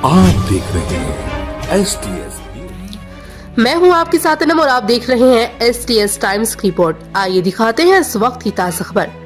आप देख रहे हैं STS। मैं हूं आपके साथ अनम और आप देख रहे हैं STS टाइम्स की रिपोर्ट। आइए दिखाते हैं इस वक्त की ताज़ा खबर।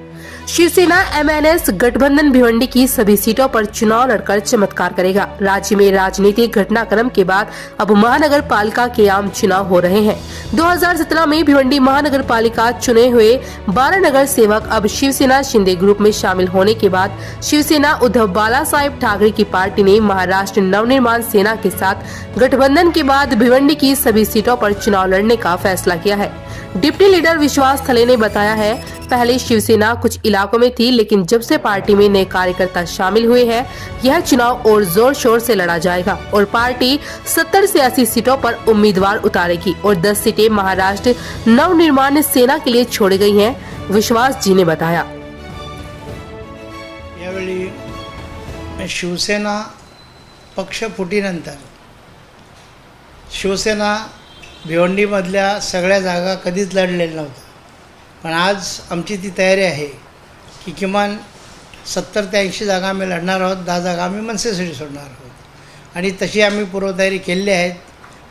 शिवसेना MNS गठबंधन भिवंडी की सभी सीटों पर चुनाव लड़कर चमत्कार करेगा। राज्य में राजनीतिक घटनाक्रम के बाद अब महानगर पालिका के आम चुनाव हो रहे हैं। 2017 में भिवंडी महानगर पालिका चुने हुए 12 नगर सेवक अब शिवसेना शिंदे ग्रुप में शामिल होने के बाद शिवसेना उद्धव बाला साहेब ठाकरे की पार्टी ने महाराष्ट्र नवनिर्माण सेना के साथ गठबंधन के बाद भिवंडी की सभी सीटों पर चुनाव लड़ने का फैसला किया है। डिप्टी लीडर विश्वास थले ने बताया है, पहले शिवसेना कुछ इलाकों में थी, लेकिन जब से पार्टी में नए कार्यकर्ता शामिल हुए हैं, यह चुनाव और जोर शोर से लड़ा जाएगा और पार्टी 70 से 80 सीटों पर उम्मीदवार उतारेगी और 10 सीटें महाराष्ट्र नवनिर्माण सेना के लिए छोड़ी गई हैं, विश्वास जी ने बताया। यावेळी शिवसेना पक्ष फुटीनंतर शिवसेना भिवंडीमधल्या सगळ्या जागा कधीच लढलेल्या नव्हत्या, पण आज आमची ती तयारी आहे की किमान 70 ते 80 जागा आम्ही लढणार आहोत, 10 जागा आम्ही मनसेसाठी सोडणार आहोत आणि तशी आम्ही पूर्वतयारी केलेली आहे।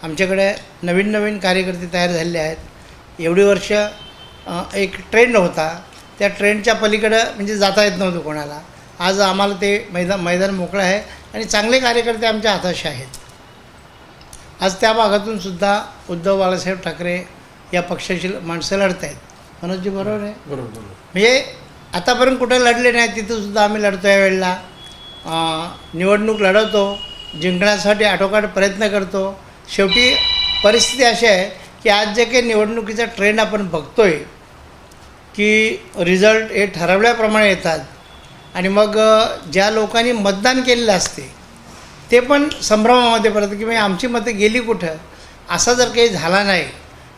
आमच्याकडे नवीन कार्यकर्ते तयार झालेले आहेत। एवढी वर्ष एक ट्रेंड होता, त्या ट्रेंडच्या पलीकडे म्हणजे जाता येत नव्हतं कोणाला। आज आम्हाला ते मैदान मोकळं आहे आणि चांगले कार्यकर्ते आमच्या हाताशी आहेत। आज त्या भागातून सुद्धा उद्धव बाळासाहेब ठाकरे या पक्षाची माणसं लढत आहेत। मनोजजी बरोबर आहे? बरोबर। म्हणजे आतापर्यंत कुठं लढले नाही, तिथं सुद्धा आम्ही लढतो। यावेळेला निवडणूक लढवतो, जिंकण्यासाठी आटोकाट प्रयत्न करतो। शेवटी परिस्थिती अशी आहे की आज जे काही निवडणुकीचा ट्रेंड आपण बघतोय की रिझल्ट हे ठरवल्याप्रमाणे येतात आणि मग ज्या लोकांनी मतदान केलेलं असते ते पण संभ्रमामध्ये पडतं की आमची मतं गेली कुठं। असा जर काही झाला नाही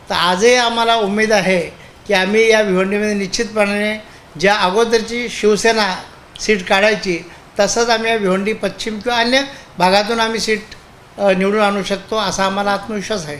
तर आजही आम्हाला उमेद आहे की आम्ही या भिवंडीमध्ये निश्चितपणे ज्या अगोदरची शिवसेना सीट काढायची तसंच आम्ही या भिवंडी पश्चिम किंवा अन्य भागातून आम्ही सीट निवडून आणू शकतो, असा आम्हाला आत्मविश्वास आहे।